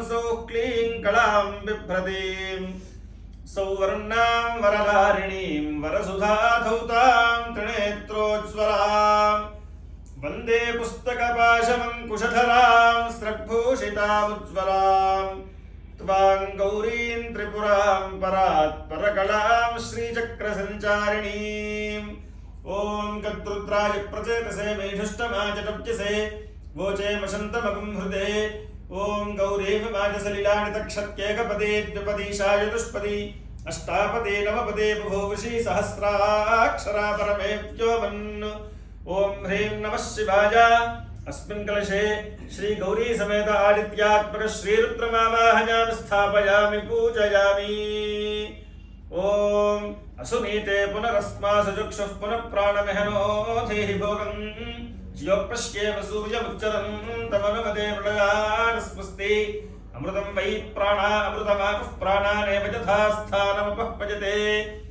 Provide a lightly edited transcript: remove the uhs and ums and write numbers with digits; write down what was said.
सौः क्लीं कलां बिभ्रतीं सौवर्णां वरधारिणीं वरसुधाधौतां त्रिनेत्रोज्ज्वलां वन्दे पुस्तकपाशमङ्कुशधरां स्रग्भूषितामुज्ज्वलां त्वां गौरीं त्रिपुरां परात्परकलां श्रीचक्रसञ्चारिणीम् ओं कर्तृत्राय प्रचेतसे मेढुष्टमाजटव्यसे वोचे मशन्तमगुं हृदे ओं गौरीं वाचसलिलानि तक्षत्येकपदे द्विपदीशा चतुष्पदी अष्टापदे नवपदे बभूवशी सहस्राक्षरा परमेभ्यो वन् ओं ह्रीं नमः शिवाय। अस्मिन् कलशे श्री गौरी समेत आदित्यात्मक श्रीरुद्रमावाहयामि स्थापयामि पूजयामि। ओं असुनीते पुनरस्मासु चक्षुः पुनः प्राणमेहनो धेहि भोगं ज्योपश्येव सूर्यमुच्चरं तमनुमते प्रलयानस्मस्ति अमृतं वै प्राणा अमृतमापः प्राणानेव यथा स्थानमुपः भजते।